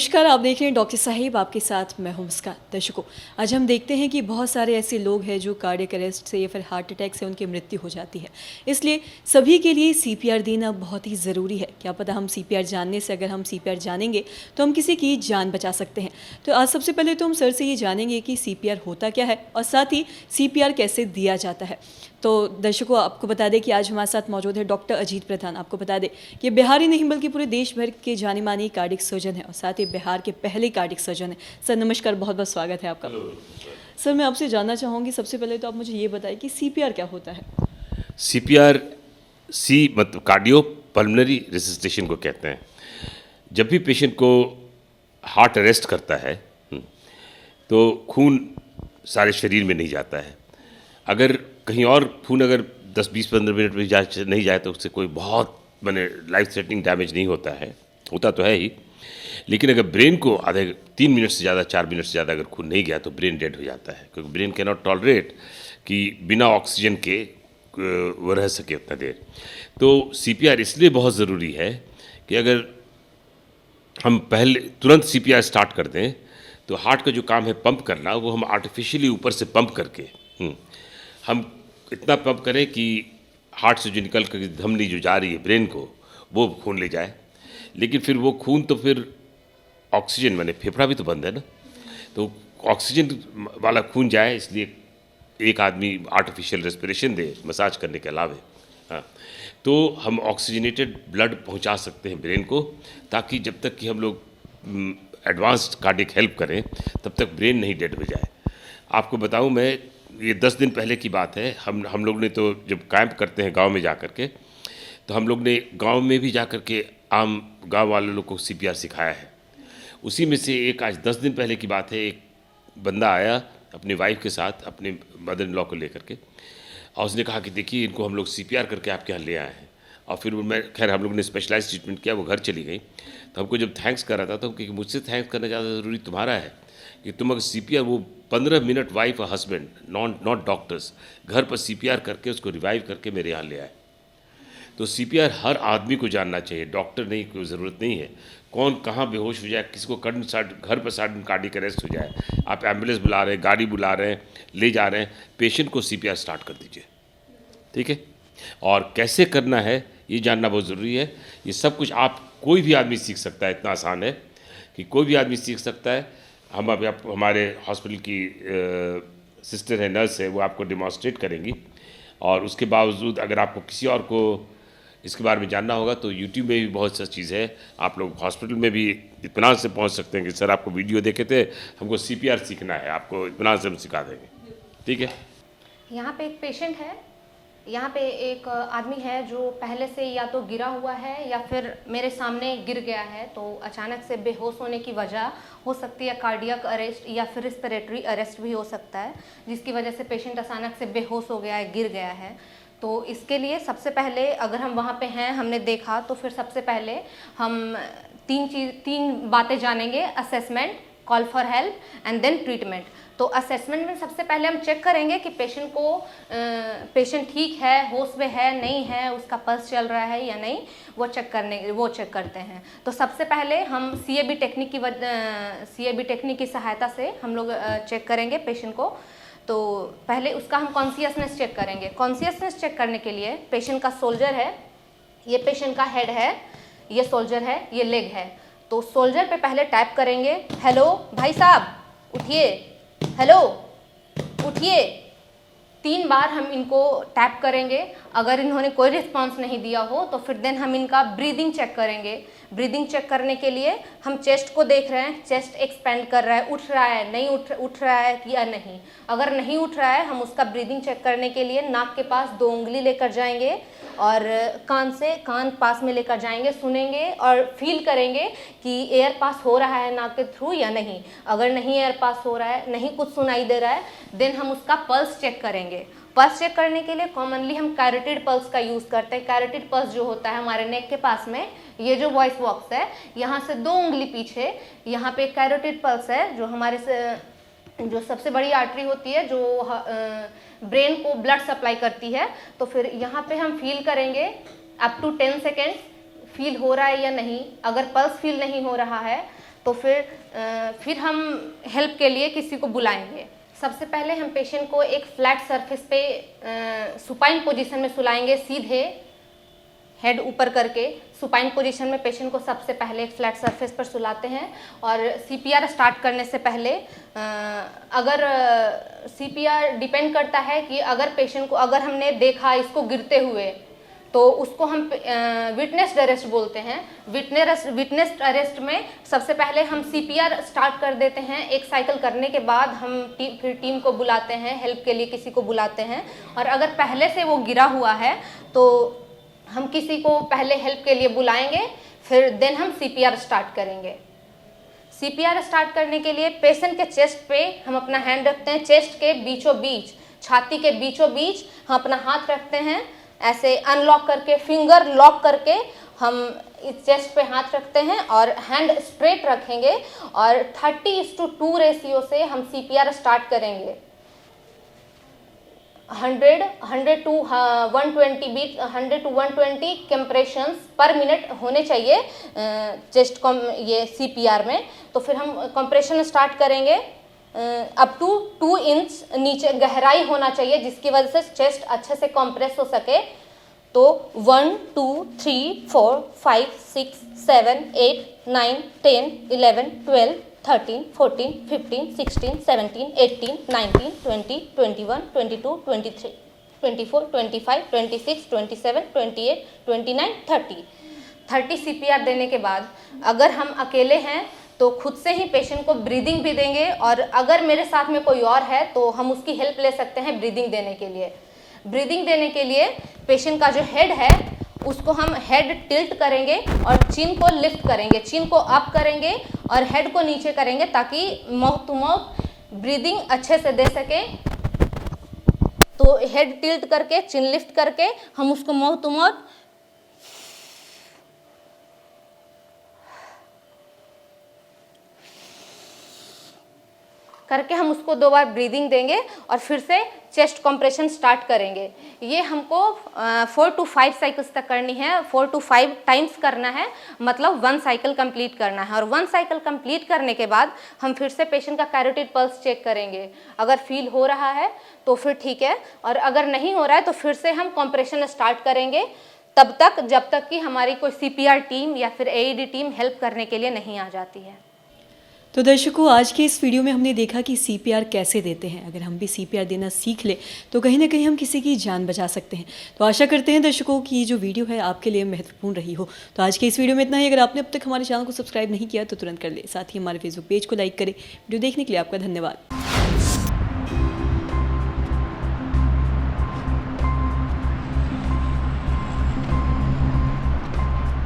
नमस्कार, आप देख रहे हैं डॉक्टर साहिब, आपके साथ मैं हूं मुस्कान। दर्शकों, आज हम देखते हैं कि बहुत सारे ऐसे लोग हैं जो कार्डियक अरेस्ट से या फिर हार्ट अटैक से उनकी मृत्यु हो जाती है। इसलिए सभी के लिए सीपीआर देना बहुत ही ज़रूरी है। क्या पता हम सीपीआर जानने से, अगर हम सीपीआर जानेंगे तो हम किसी की जान बचा सकते हैं। तो आज सबसे पहले तो हम सर से ये जानेंगे कि सीपीआर होता क्या है और साथ ही सीपीआर कैसे दिया जाता है। तो दर्शकों, आपको बता दें कि आज हमारे साथ मौजूद है डॉक्टर अजीत प्रधान। आपको बता दें कि बिहार ही नहीं बल्कि पूरे देश भर के जाने माने कार्डियक सर्जन है और साथ ही बिहार के पहले कार्डियक सर्जन है। सर नमस्कार, बहुत बहुत स्वागत है आपका। सर, मैं आपसे जानना चाहूँगी, सबसे पहले तो आप मुझे ये बताएं कि सीपीआर क्या होता है। सीपीआर मतलब कार्डियो पल्मोनरी रिससिटेशन को कहते हैं। जब भी पेशेंट को हार्ट अरेस्ट करता है तो खून सारे शरीर में नहीं जाता है। अगर कहीं और खून अगर 10-20-15 मिनट में नहीं जाए तो उससे कोई बहुत माने लाइफ थ्रेटनिंग डैमेज नहीं होता है, होता तो है ही। लेकिन अगर ब्रेन को आधे 3 मिनट से ज़्यादा 4 मिनट से ज़्यादा अगर खून नहीं गया तो ब्रेन डेड हो जाता है, क्योंकि ब्रेन कैन नॉट टॉलरेट कि बिना ऑक्सीजन के वो रह सके उतना देर। तो सीपीआर इसलिए बहुत ज़रूरी है कि अगर हम पहले तुरंत सीपीआर स्टार्ट कर दें तो हार्ट का जो काम है पंप करना, वो हम आर्टिफिशियली ऊपर से पंप करके हम इतना पंप करें कि हार्ट से जो निकल कर धमनी जो जा रही है ब्रेन को, वो खून ले जाए। लेकिन फिर वो खून तो फिर ऑक्सीजन माने फेफड़ा भी तो बंद है ना, तो ऑक्सीजन वाला खून जाए, इसलिए एक आदमी आर्टिफिशियल रेस्पिरेशन दे मसाज करने के अलावे। हाँ, तो हम ऑक्सीजनेटेड ब्लड पहुंचा सकते हैं ब्रेन को, ताकि जब तक कि हम लोग एडवांस्ड कार्डियक हेल्प करें तब तक ब्रेन नहीं डेड हो जाए। आपको बताऊं, मैं ये 10 दिन पहले की बात है, हम लोग ने तो जब कैंप करते हैं गांव में जा कर के, तो हम लोग ने गांव में भी जा कर के आम गांव वाले लोग को सीपीआर सिखाया है। उसी में से एक आज 10 दिन पहले की बात है, एक बंदा आया अपनी वाइफ के साथ, अपने मदर इन लॉ को लेकर के, और उसने कहा कि देखिए इनको हम लोग सीपीआर करके आपके यहाँ ले आए हैं। और फिर मैं खैर हम लोग ने स्पेशलाइज ट्रीटमेंट किया, वो घर चली गई। तो हमको जब थैंक्स कर रहा था तो हम क्योंकि मुझसे थैंक्स करना ज़्यादा ज़रूरी तुम्हारा है कि तुम अगर सीपीआर, वो 15 मिनट वाइफ और हस्बैंड नॉट डॉक्टर्स घर पर सीपीआर करके उसको रिवाइव करके मेरे यहाँ ले आए। तो सीपीआर हर आदमी को जानना चाहिए, डॉक्टर नहीं, कोई ज़रूरत नहीं है। कौन कहाँ बेहोश हो जाए, किसी को घर पर सडन कार्डियक अरेस्ट हो जाए, आप एम्बुलेंस बुला रहे हैं, गाड़ी बुला रहे हैं, ले जा रहे हैं, पेशेंट को सीपीआर स्टार्ट कर दीजिए, ठीक है। और कैसे करना है ये जानना बहुत ज़रूरी है। ये सब कुछ आप कोई भी आदमी सीख सकता है, इतना आसान है कि कोई भी आदमी सीख सकता है। हम अभी हमारे हॉस्पिटल की सिस्टर है, नर्स है, वो आपको डिमॉन्स्ट्रेट करेंगी। और उसके बावजूद अगर आपको किसी और को इसके बारे में जानना होगा तो यूट्यूब में भी बहुत सा चीज़ है। आप लोग हॉस्पिटल में भी इत्मीनान से पहुंच सकते हैं कि सर आपको वीडियो देखे थे, हमको सीपीआर सीखना है, आपको इत्मीनान से हम सिखा देंगे, ठीक है। यहाँ पे एक पेशेंट है, यहाँ पे एक आदमी है जो पहले से या तो गिरा हुआ है या फिर मेरे सामने गिर गया है, तो अचानक से बेहोश होने की वजह हो सकती है कार्डियक अरेस्ट या फिर रेस्पिरेटरी अरेस्ट भी हो सकता है, जिसकी वजह से पेशेंट अचानक से बेहोश हो गया है, गिर गया है। तो इसके लिए सबसे पहले अगर हम वहाँ पे हैं, हमने देखा, तो फिर सबसे पहले हम तीन बातें जानेंगे: assessment, call for help and then treatment. तो असेसमेंट में सबसे पहले हम चेक करेंगे कि पेशेंट ठीक है, होश में है, नहीं है, उसका पल्स चल रहा है या नहीं, वो चेक करते हैं। तो सबसे पहले हम सीएबी टेक्निक की सहायता से हम लोग चेक करेंगे पेशेंट को। तो पहले उसका हम कॉन्शियसनेस चेक करेंगे। कॉन्शियसनेस चेक करने के लिए पेशेंट का शोल्डर है, ये पेशेंट का हेड है, ये शोल्डर है, ये लेग है। तो शोल्डर पे पहले टैप करेंगे, हेलो भाई साहब उठिए, हेलो उठिए। 3 बार हम इनको टैप करेंगे। अगर इन्होंने कोई रिस्पांस नहीं दिया हो तो फिर देन हम इनका ब्रीदिंग चेक करेंगे। ब्रीदिंग चेक करने के लिए हम चेस्ट को देख रहे हैं, चेस्ट एक्सपेंड कर रहा है, उठ रहा है, नहीं उठ रहा है या नहीं। अगर नहीं उठ रहा है, हम उसका ब्रीदिंग चेक करने के लिए नाक के पास 2 उंगली लेकर जाएंगे और कान पास में लेकर जाएंगे, सुनेंगे और फील करेंगे कि एयर पास हो रहा है नाक के थ्रू या नहीं। अगर नहीं एयर पास हो रहा है, नहीं कुछ सुनाई दे रहा है, देन हम उसका पल्स चेक करेंगे। पल्स चेक करने के लिए कॉमनली हम कैरोटिड पल्स का यूज़ करते हैं। कैरोटिड पल्स जो होता है हमारे नेक के पास में, ये जो वॉइस बॉक्स है, यहाँ से 2 उंगली पीछे यहाँ पे कैरोटिड पल्स है, जो हमारे जो सबसे बड़ी आर्टरी होती है, जो ब्रेन को ब्लड सप्लाई करती है। तो फिर यहाँ पे हम फील करेंगे अप टू 10 सेकेंड्स फील हो रहा है या नहीं। अगर पल्स फील नहीं हो रहा है तो फिर हम हेल्प के लिए किसी को बुलाएंगे। सबसे पहले हम पेशेंट को एक फ्लैट सरफेस पे सुपाइन पोजीशन में सुलाएंगे, सीधे हेड ऊपर करके सुपाइन पोजीशन में पेशेंट को सबसे पहले एक फ्लैट सरफेस पर सुलाते हैं। और सीपीआर स्टार्ट करने से पहले अगर सीपीआर डिपेंड करता है कि अगर पेशेंट को अगर हमने देखा इसको गिरते हुए तो उसको हम विटनेस्ड अरेस्ट बोलते हैं। विटनेस्ड अरेस्ट में सबसे पहले हम सीपीआर स्टार्ट कर देते हैं। एक साइकिल करने के बाद हम फिर टीम को बुलाते हैं, हेल्प के लिए किसी को बुलाते हैं। और अगर पहले से वो गिरा हुआ है तो हम किसी को पहले हेल्प के लिए बुलाएंगे, फिर देन हम सीपीआर स्टार्ट करेंगे। सीपीआर स्टार्ट करने के लिए पेशेंट के चेस्ट पे हम अपना हैंड रखते हैं, चेस्ट के बीचों बीच, छाती के बीचों बीच हम अपना हाथ रखते हैं, ऐसे अनलॉक करके, फिंगर लॉक करके हम इस चेस्ट पे हाथ रखते हैं और हैंड स्ट्रेट रखेंगे और 30:2 रेशियो से हम सीपीआर स्टार्ट करेंगे। 100 to 120 कंप्रेशंस पर मिनट होने चाहिए चेस्ट ये सीपीआर में। तो फिर हम कंप्रेशन स्टार्ट करेंगे। अप टू 2 इंच नीचे गहराई होना चाहिए जिसकी वजह से चेस्ट अच्छे से कंप्रेस हो सके। तो 1 2 3 4 5 6 7 8 9 10 11 12 13 14 15 16 17 18 19 20 21 22 23 24 25 26 27 28 29 30 सीपीआर देने के बाद अगर हम अकेले हैं तो खुद से ही पेशेंट को ब्रीदिंग भी देंगे, और अगर मेरे साथ में कोई और है तो हम उसकी हेल्प ले सकते हैं ब्रीदिंग देने के लिए। ब्रीदिंग देने के लिए पेशेंट का जो हेड है उसको हम हेड टिल्ट करेंगे और चिन को लिफ्ट करेंगे, चिन को अप करेंगे और हेड को नीचे करेंगे ताकि माउथ टू माउथ ब्रीदिंग अच्छे से दे सके। तो हेड टिल्ट करके, चिन लिफ्ट करके हम उसको माउथ टू माउथ करके हम उसको 2 बार ब्रीदिंग देंगे और फिर से चेस्ट कंप्रेशन स्टार्ट करेंगे। ये हमको 4 to 5 साइकिल्स तक करनी है, 4 to 5 टाइम्स करना है, मतलब 1 साइकिल कंप्लीट करना है। और 1 साइकिल कंप्लीट करने के बाद हम फिर से पेशेंट का कैरोटिड पल्स चेक करेंगे। अगर फील हो रहा है तो फिर ठीक है, और अगर नहीं हो रहा है तो फिर से हम कंप्रेशन स्टार्ट करेंगे, तब तक जब तक कि हमारी कोई सीपीआर टीम या फिर एईडी टीम हेल्प करने के लिए नहीं आ जाती है। तो दर्शकों, आज के इस वीडियो में हमने देखा कि सीपीआर कैसे देते हैं। अगर हम भी सीपीआर देना सीख ले तो कहीं ना कहीं हम किसी की जान बचा सकते हैं। तो आशा करते हैं दर्शकों कि ये जो वीडियो है आपके लिए महत्वपूर्ण रही हो। तो आज के इस वीडियो में इतना ही। अगर आपने अब तक हमारे चैनल को सब्सक्राइब नहीं किया तो तुरंत कर ले, साथ ही हमारे फेसबुक पेज को लाइक करें। वीडियो देखने के लिए आपका धन्यवाद।